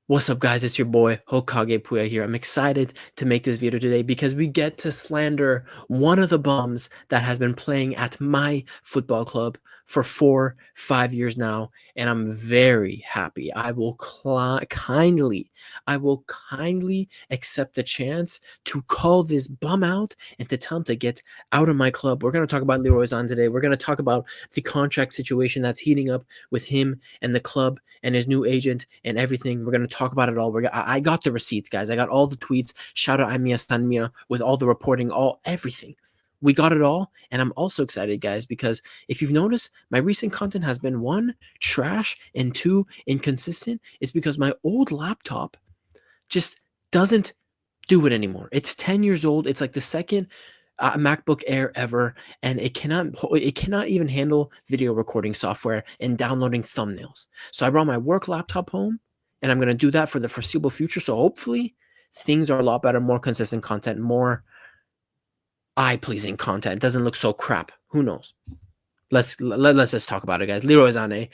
What's up, guys? It's your boy Hokage Puya here. I'm excited to make this video today because we get to slander one of the bums that has been playing at my football club for 4, 5 years now, and I'm very happy. I will kindly accept the chance to call this bum out and to tell him to get out of my club. We're gonna talk about Leroy Sane today. We're gonna talk about the contract situation that's heating up with him and the club and his new agent and everything. We're going to talk about it all. I got the receipts, guys. I got all the tweets. Shout out Amia Sanmia with all the reporting, everything. We got it all. And I'm also excited, guys, because if you've noticed, my recent content has been one, trash, and two, inconsistent. It's because my old laptop just doesn't do it anymore. It's 10 years old. It's like the second MacBook Air ever, and it cannot even handle video recording software and downloading thumbnails. So I brought my work laptop home, and I'm gonna do that for the foreseeable future. So hopefully things are a lot better, more consistent content, more eye-pleasing content. It doesn't look so crap. Who knows? Let's just talk about it, guys. Leroy Sane,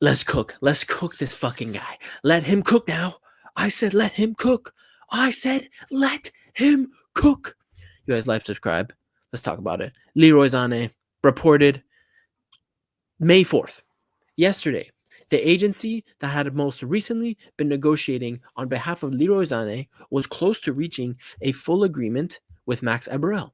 let's cook. Let's cook this fucking guy. Let him cook now. I said let him cook. I said let him cook. You guys like, subscribe. Let's talk about it. Leroy Sane reported May 4th, yesterday, the agency that had most recently been negotiating on behalf of Leroy Sane was close to reaching a full agreement with Max Eberl.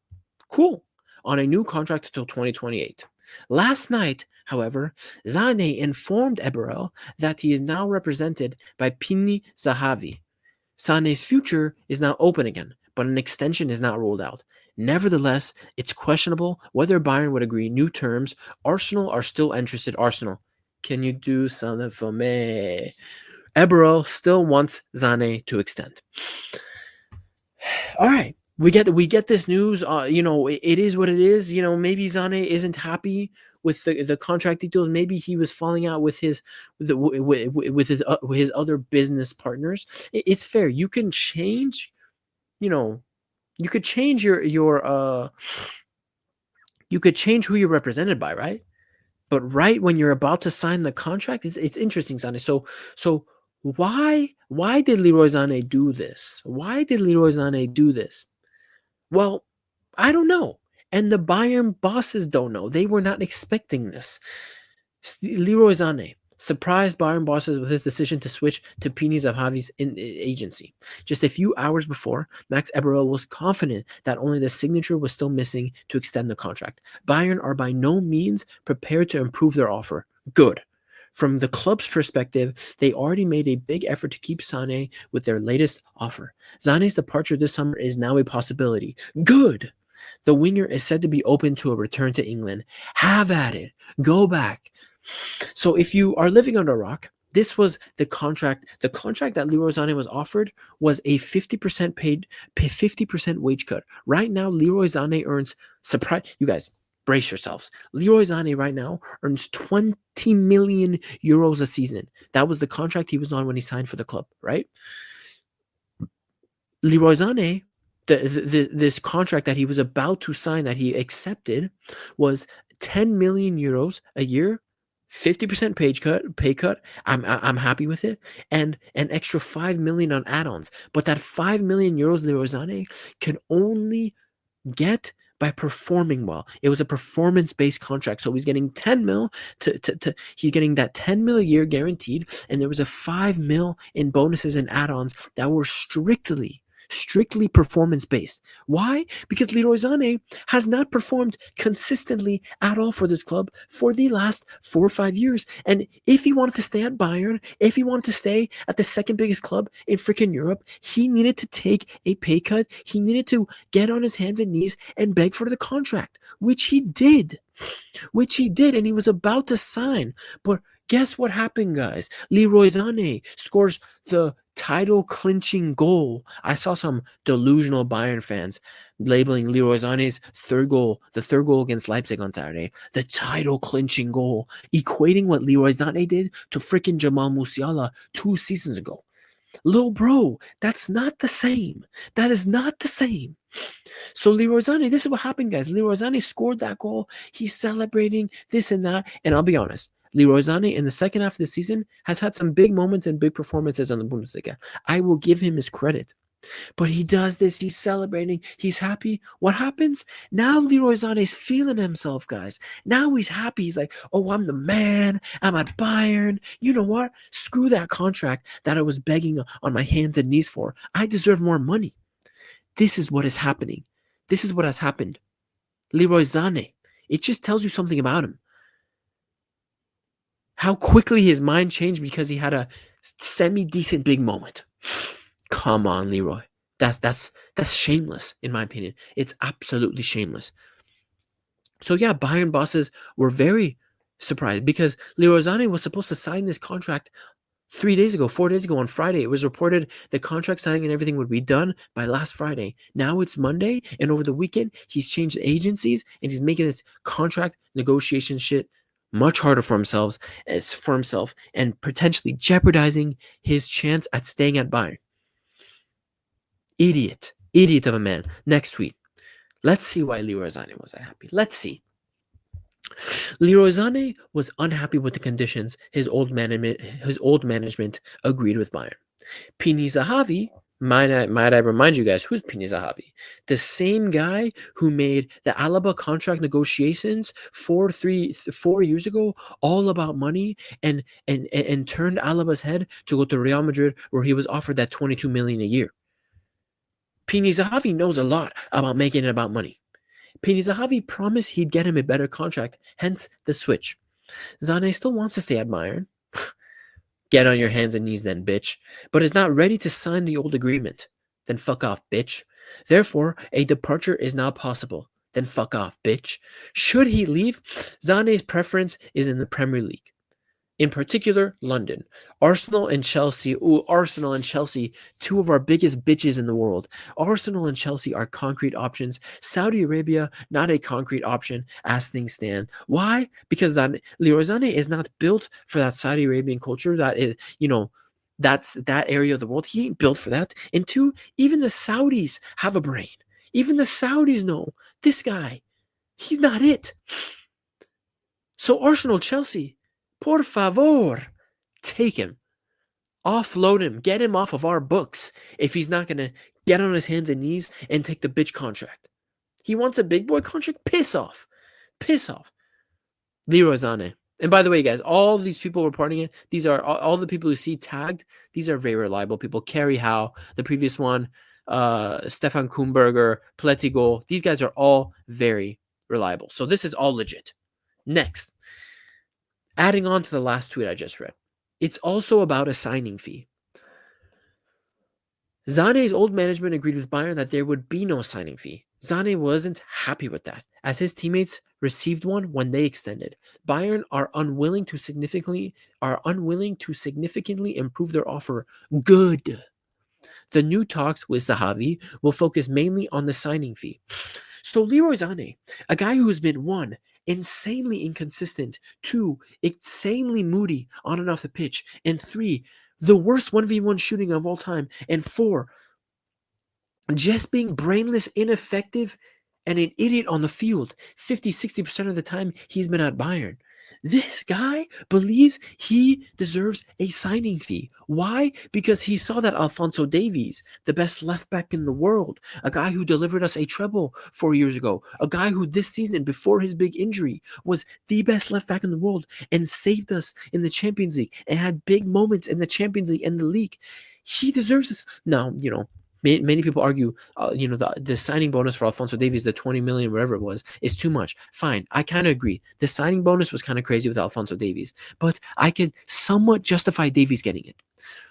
Cool. On a new contract until 2028. Last night, however, Sane informed Eberl that he is now represented by Pini Zahavi. Sane's future is now open again, but an extension is not ruled out. Nevertheless, it's questionable whether Bayern would agree new terms. Arsenal are still interested. Arsenal, can you do something for me? Eberl still wants Sane to extend. All right, we get this news. It is what it is. Maybe Sane isn't happy with the contract details. Maybe he was falling out with his other business partners. It's fair. You can change. You could change you could change who you're represented by, right? But right when you're about to sign the contract, it's interesting, Sane. So why did Leroy Sane do this? Why did Leroy Sane do this? Well, I don't know. And the Bayern bosses don't know. They were not expecting this. Leroy Sane surprised Bayern bosses with his decision to switch to Pini Zahavi's agency. Just a few hours before, Max Eberl was confident that only the signature was still missing to extend the contract. Bayern are by no means prepared to improve their offer. Good. From the club's perspective, they already made a big effort to keep Sane with their latest offer. Sane's departure this summer is now a possibility. Good. The winger is said to be open to a return to England. Have at it. Go back. So if you are living under a rock, this was the contract. The contract that Leroy Sane was offered was a 50% 50% wage cut. Right now, Leroy Sane earns, surprise, you guys, brace yourselves. Leroy Sane right now earns 20 million euros a season. That was the contract he was on when he signed for the club, right? Leroy Sane, this contract that he was about to sign, that he accepted, was 10 million euros a year, 50% pay cut. I'm happy with it, and an extra 5 million on add-ons. But that 5 million euros Leroy Sane can only get by performing well. It was a performance-based contract, so he's getting 10 mil he's getting that 10 mil a year guaranteed, and there was a 5 mil in bonuses and add-ons that were strictly performance-based. Why? Because Leroy Sane has not performed consistently at all for this club for the last 4 or 5 years. And if he wanted to stay at Bayern, if he wanted to stay at the second biggest club in freaking Europe, he needed to take a pay cut. He needed to get on his hands and knees and beg for the contract, which he did. And he was about to sign. But guess what happened, guys? Leroy Sane scores the title clinching goal. I saw some delusional Bayern fans labeling Leroy Sane's the third goal against Leipzig on Saturday, the title clinching goal, equating what Leroy Sane did to freaking Jamal Musiala 2 seasons ago. Lil bro, that's not the same. That is not the same. So Leroy Sane, this is what happened, guys. Leroy Sane scored that goal. He's celebrating this and that. And I'll be honest, Leroy Sane in the second half of the season has had some big moments and big performances on the Bundesliga. I will give him his credit. But he does this, he's celebrating, he's happy. What happens? Now Leroy Sané's feeling himself, guys. Now he's happy. He's like, oh, I'm the man. I'm at Bayern. You know what? Screw that contract that I was begging on my hands and knees for. I deserve more money. This is what is happening. This is what has happened. Leroy Sané. It just tells you something about him. How quickly his mind changed because he had a semi-decent big moment. Come on, Leroy. That's shameless, in my opinion. It's absolutely shameless. So yeah, Bayern bosses were very surprised because Leroy Sané was supposed to sign this contract 4 days ago on Friday. It was reported the contract signing and everything would be done by last Friday. Now it's Monday, and over the weekend, he's changed agencies and he's making this contract negotiation shit much harder for himself and potentially jeopardizing his chance at staying at Bayern. Idiot of a man. Next tweet. Let's see why Leroy Sané was unhappy. Let's see. Leroy Sané was unhappy with the conditions his old management agreed with Bayern. Pini Zahavi, might I remind you guys, who's Pini Zahavi? The same guy who made the Alaba contract negotiations 4 years ago all about money and turned Alaba's head to go to Real Madrid where he was offered that 22 million a year. Pini Zahavi knows a lot about making it about money. Pini Zahavi promised he'd get him a better contract, hence the switch. Sané still wants to stay at Bayern. Get on your hands and knees then, bitch. But is not ready to sign the old agreement. Then fuck off, bitch. Therefore, a departure is now possible. Then fuck off, bitch. Should he leave, Sané's preference is in the Premier League. In particular, London. Arsenal and Chelsea, two of our biggest bitches in the world. Arsenal and Chelsea are concrete options. Saudi Arabia, not a concrete option as things stand. Why? Because Leroy Sané is not built for that Saudi Arabian culture. That is, that's that area of the world. He ain't built for that. And two, even the Saudis have a brain. Even the Saudis know this guy, he's not it. So Arsenal, Chelsea, por favor, take him. Offload him. Get him off of our books if he's not going to get on his hands and knees and take the bitch contract. He wants a big boy contract? Piss off. Piss off. Leroy Sané. And by the way, guys, all these people reporting it, these are all the people who see tagged. These are very reliable people. Kerry Howe, the previous one, Stefan Kumberger, Pletigo. These guys are all very reliable. So this is all legit. Next. Adding on to the last tweet I just read, it's also about a signing fee. Sané's old management agreed with Bayern that there would be no signing fee. Sané wasn't happy with that, as his teammates received one when they extended. Bayern are unwilling to significantly improve their offer. Good. The new talks with Zahavi will focus mainly on the signing fee. So Leroy Sané, a guy who's been one, insanely inconsistent, 2, insanely moody on and off the pitch, and 3, the worst 1v1 shooting of all time, and 4, just being brainless, ineffective, and an idiot on the field. 50-60% of the time he's been at Bayern. This guy believes he deserves a signing fee. Why? Because he saw that Alphonso Davies, the best left back in the world, a guy who delivered us a treble 4 years ago, a guy who this season, before his big injury, was the best left back in the world and saved us in the Champions League and had big moments in the Champions League and the league. He deserves this. Now, many people argue, the signing bonus for Alphonso Davies, the 20 million, whatever it was, is too much. Fine, I kind of agree. The signing bonus was kind of crazy with Alphonso Davies, but I can somewhat justify Davies getting it.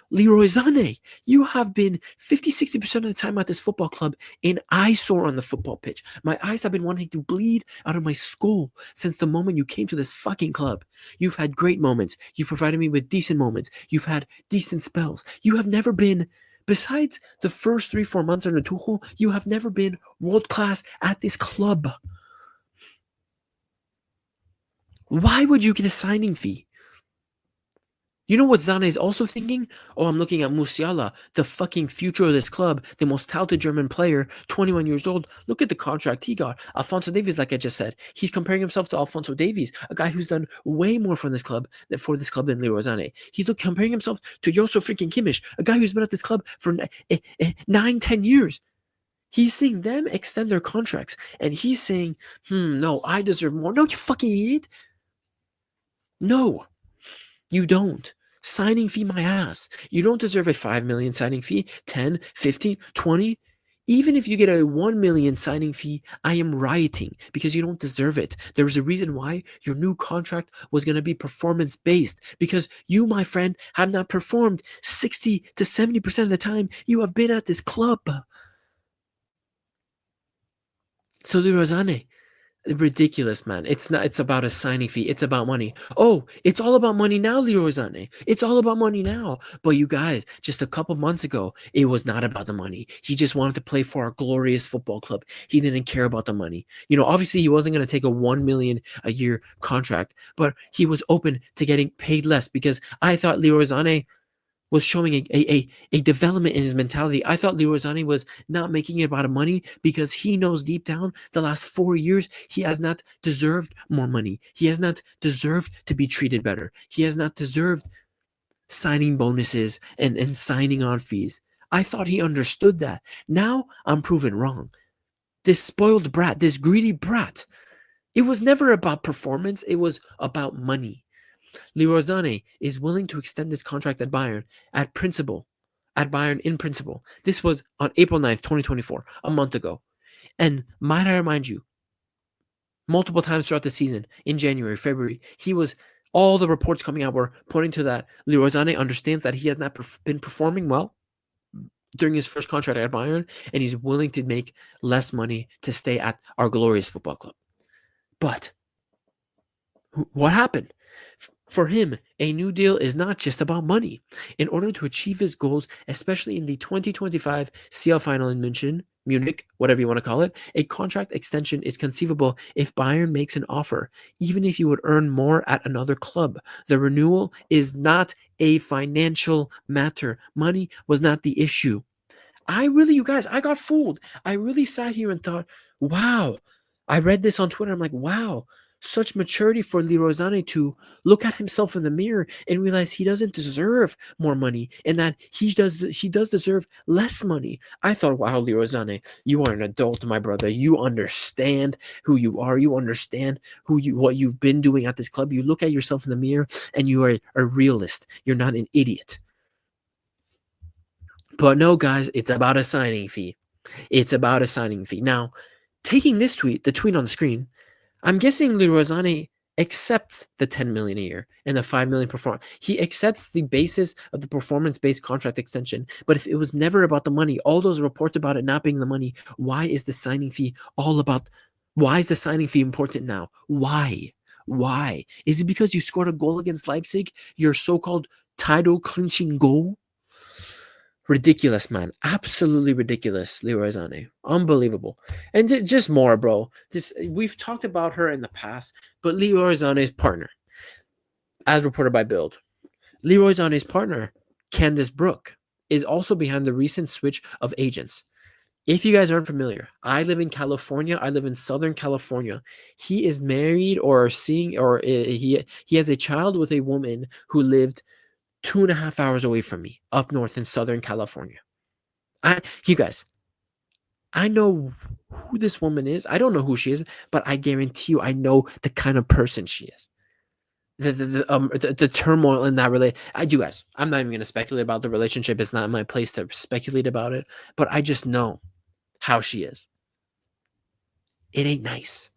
Leroy Sané, you have been 50-60% of the time at this football club an eyesore on the football pitch. My eyes have been wanting to bleed out of my skull since the moment you came to this fucking club. You've had great moments. You've provided me with decent moments. You've had decent spells. You have never been... Besides the first 3-4 months under Tuchel, you have never been world-class at this club. Why would you get a signing fee? You know what Zane is also thinking? Oh, I'm looking at Musiala, the fucking future of this club, the most touted German player, 21 years old. Look at the contract he got. Alphonso Davies, like I just said, he's comparing himself to Alphonso Davies, a guy who's done way more for this club than Leroy Zane. He's comparing himself to Joso freaking Kimmich, a guy who's been at this club for 9, 10 years. He's seeing them extend their contracts, and he's saying, no, I deserve more. No, you fucking idiot. No. You don't. Signing fee my ass. You don't deserve a 5 million signing fee, 10, 15, 20. Even if you get a 1 million signing fee, I am rioting because you don't deserve it. There was a reason why your new contract was going to be performance based because you, my friend, have not performed 60 to 70% of the time you have been at this club. So, Lirozane, ridiculous, man. It's not. It's about a signing fee. It's about money. Oh, it's all about money now, Leroy Sané. It's all about money now. But you guys, just a couple months ago, it was not about the money. He just wanted to play for our glorious football club. He didn't care about the money. Obviously, he wasn't going to take a 1 million a year contract, but he was open to getting paid less because I thought Leroy Sané was showing a development in his mentality. I thought Leroy Sané was not making it about money because he knows deep down the last 4 years he has not deserved more money. He has not deserved to be treated better. He has not deserved signing bonuses and signing on fees. I thought he understood that. Now I'm proven wrong. This spoiled brat, this greedy brat, it was never about performance. It was about money. Leroy Sané is willing to extend his contract at Bayern in principle. This was on April 9th, 2024, a month ago. And might I remind you, multiple times throughout the season, in January, February, all the reports coming out were pointing to that Leroy Sané understands that he has not been performing well during his first contract at Bayern, and he's willing to make less money to stay at our glorious football club. But what happened? For him, a new deal is not just about money. In order to achieve his goals, especially in the 2025 CL final in Munich, whatever you want to call it, a contract extension is conceivable if Bayern makes an offer, even if you would earn more at another club. The renewal is not a financial matter. Money was not the issue. You guys, I got fooled. I really sat here and thought, wow. I read this on Twitter. I'm like, wow, such maturity for Leroy Sané to look at himself in the mirror and realize he doesn't deserve more money and that he does deserve less money. I thought, wow, Leroy Sané, you are an adult, my brother. You understand who you are. You understand what you've been doing at this club. You look at yourself in the mirror and you are a realist. You're not an idiot. But no, guys, it's about a signing fee. It's about a signing fee. Now, taking the tweet on the screen, I'm guessing Leroy Sané accepts the 10 million a year and the 5 million performance. He accepts the basis of the performance-based contract extension. But if it was never about the money, all those reports about it not being the money, why is the signing fee important now? Why? Why? Is it because you scored a goal against Leipzig, your so-called title clinching goal? Ridiculous, man. Absolutely ridiculous, Leroy Sané. Unbelievable. And just more, bro. We've talked about her in the past, but Leroy Sané's partner, as reported by Bild, Leroy Sané's partner, Candice Brooke, is also behind the recent switch of agents. If you guys aren't familiar, I live in California. I live in Southern California. He is married he has a child with a woman who lived 2.5 hours away from me up north in Southern California. You guys, I know who this woman is. I don't know who she is, but I guarantee you I know the kind of person she is. The turmoil in that relationship. I do, guys. I'm not even going to speculate about the relationship. It's not my place to speculate about it, but I just know how she is. It ain't nice.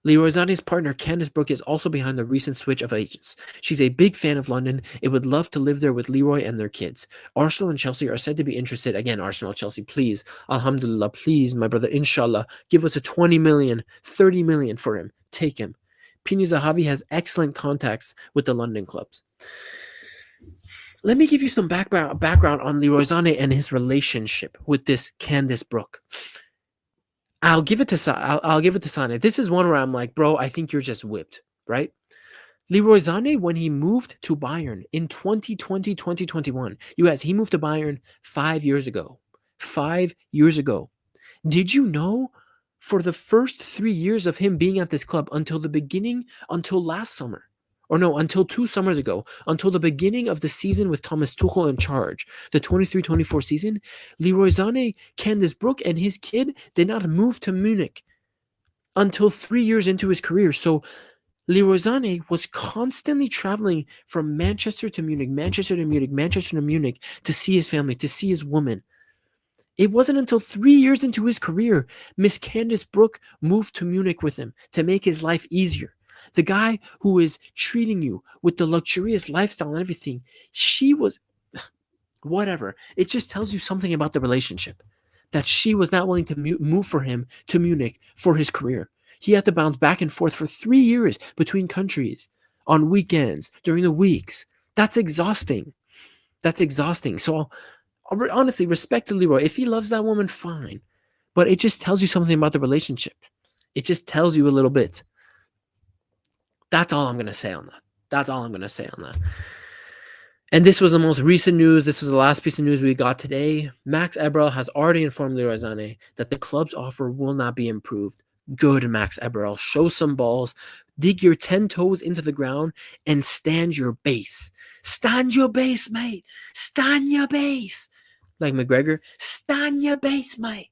Leroy Sané's partner, Candice Brooke, is also behind the recent switch of agents. She's a big fan of London and would love to live there with Leroy and their kids. Arsenal and Chelsea are said to be interested. Again, Arsenal, Chelsea, please, alhamdulillah, please, my brother, inshallah, give us a 20 million, 30 million for him. Take him. Pini Zahavi has excellent contacts with the London clubs. Let me give you some background on Leroy Sané and his relationship with this Candice Brooke. I'll give it to Sané. This is one where I'm like, bro, I think you're just whipped, right? Leroy Sane, when he moved to Bayern in 2020, 2021, US, he moved to Bayern 5 years ago. 5 years ago. Did you know for the first 3 years of him being at this club until last summer, or no, until 2 summers ago, until the beginning of the season with Thomas Tuchel in charge, the 23-24 season, Leroy Sane, Candice Brooke, and his kid did not move to Munich until 3 years into his career. So Leroy Sane was constantly traveling from Manchester to Munich, Manchester to Munich, Manchester to Munich to see his family, to see his woman. It wasn't until 3 years into his career, Miss Candice Brooke moved to Munich with him to make his life easier. The guy who is treating you with the luxurious lifestyle and everything, she was whatever. It just tells you something about the relationship that she was not willing to move for him to Munich for his career. He had to bounce back and forth for 3 years between countries on weekends, during the weeks. That's exhausting. That's exhausting. So honestly, respect to Leroy. If he loves that woman, fine. But it just tells you something about the relationship. It just tells you a little bit. That's all I'm going to say on that. That's all I'm going to say on that. And this was the most recent news. This was the last piece of news we got today. Max Eberl has already informed Leroy Sane that the club's offer will not be improved. Good, Max Eberl. Show some balls. Dig your 10 toes into the ground and stand your base. Stand your base, mate. Stand your base. Like McGregor, stand your base, mate.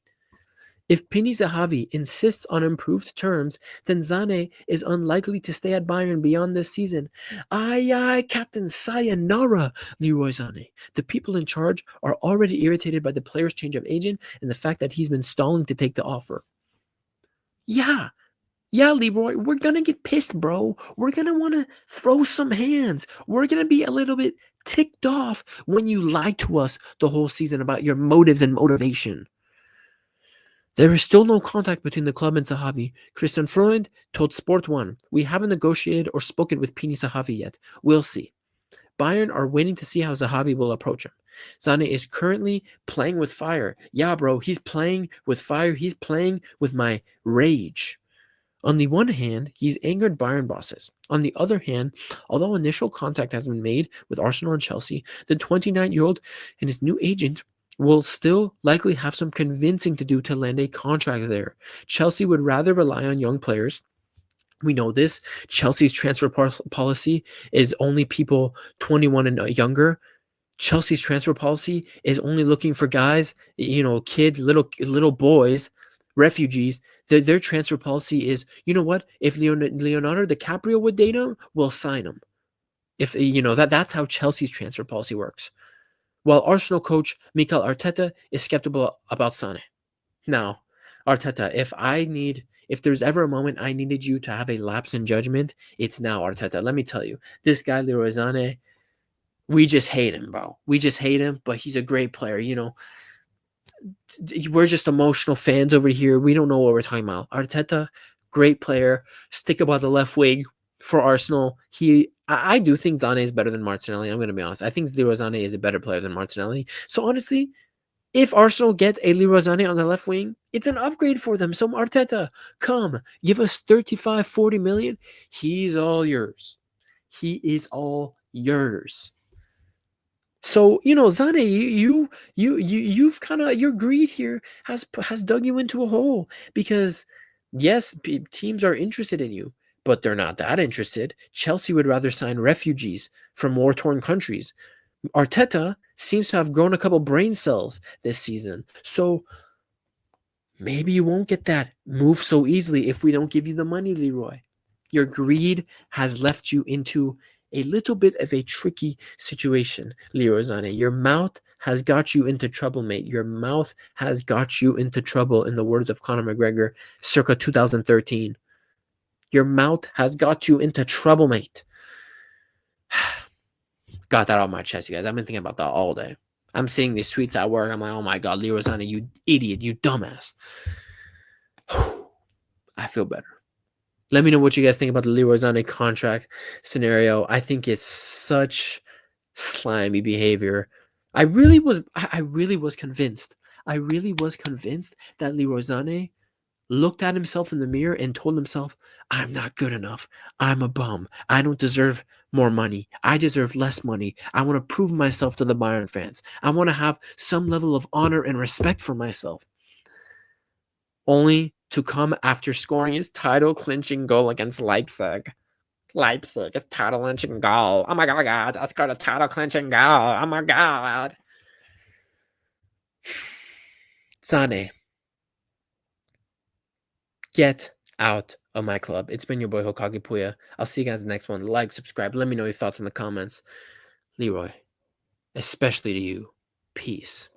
If Pini Zahavi insists on improved terms, then Sane is unlikely to stay at Bayern beyond this season. Aye, aye, Captain Sayonara, Leroy Sane. The people in charge are already irritated by the player's change of agent and the fact that he's been stalling to take the offer. Yeah, Leroy, we're going to get pissed, bro. We're going to want to throw some hands. We're going to be a little bit ticked off when you lied to us the whole season about your motives and motivation. There is still no contact between the club and Zahavi. Christian Freund told Sport 1, "We haven't negotiated or spoken with Pini Zahavi yet. We'll see." Bayern are waiting to see how Zahavi will approach him. Sane is currently playing with fire. Yeah, bro, he's playing with fire. He's playing with my rage. On the one hand, he's angered Bayern bosses. On the other hand, although initial contact has been made with Arsenal and Chelsea, the 29-year-old and his new agent will still likely have some convincing to do to land a contract there. Chelsea would rather rely on young players. We know this. Chelsea's transfer policy is only people 21 and younger. Chelsea's transfer policy is only looking for guys, kids, little boys, refugees. Their transfer policy is, you know what? If Leonardo DiCaprio would date him, we'll sign him. If that's how Chelsea's transfer policy works. While Arsenal coach Mikel Arteta is skeptical about Sane. Now, Arteta, if there's ever a moment I needed you to have a lapse in judgment, it's now, Arteta. Let me tell you, this guy Leroy Sane, we just hate him, bro. We just hate him, but he's a great player. We're just emotional fans over here. We don't know what we're talking about. Arteta, great player. Stick about the left wing for Arsenal. I do think Sane is better than Martinelli. I'm going to be honest. I think Leroy Sane is a better player than Martinelli. So honestly, if Arsenal get a Leroy Sane on the left wing, it's an upgrade for them. So Arteta, come, give us 35, 40 million. He's all yours. He is all yours. So, Sane, you've kind of, your greed here has dug you into a hole because yes, teams are interested in you, but they're not that interested. Chelsea would rather sign refugees from war-torn countries. Arteta seems to have grown a couple brain cells this season. So maybe you won't get that move so easily if we don't give you the money, Leroy. Your greed has left you into a little bit of a tricky situation, Leroy Sane. Your mouth has got you into trouble, mate. Your mouth has got you into trouble, in the words of Conor McGregor, circa 2013. Your mouth has got you into trouble, mate. Got that on my chest, you guys. I've been thinking about that all day. I'm seeing these tweets at work. I'm like, oh my God, Leroy Sane, you idiot, you dumbass. I feel better. Let me know what you guys think about the Leroy Sane contract scenario. I think it's such slimy behavior. I really was convinced. I really was convinced that Leroy Sane looked at himself in the mirror and told himself, I'm not good enough. I'm a bum. I don't deserve more money. I deserve less money. I want to prove myself to the Bayern fans. I want to have some level of honor and respect for myself. Only to come after scoring his title clinching goal against Leipzig. Leipzig, it's title clinching goal. Oh my god, I scored a title clinching goal. Oh my god. Sane, get out of my club. It's been your boy Hokage Puya. I'll see you guys in the next one. Like, subscribe. Let me know your thoughts in the comments. Leroy, especially to you. Peace.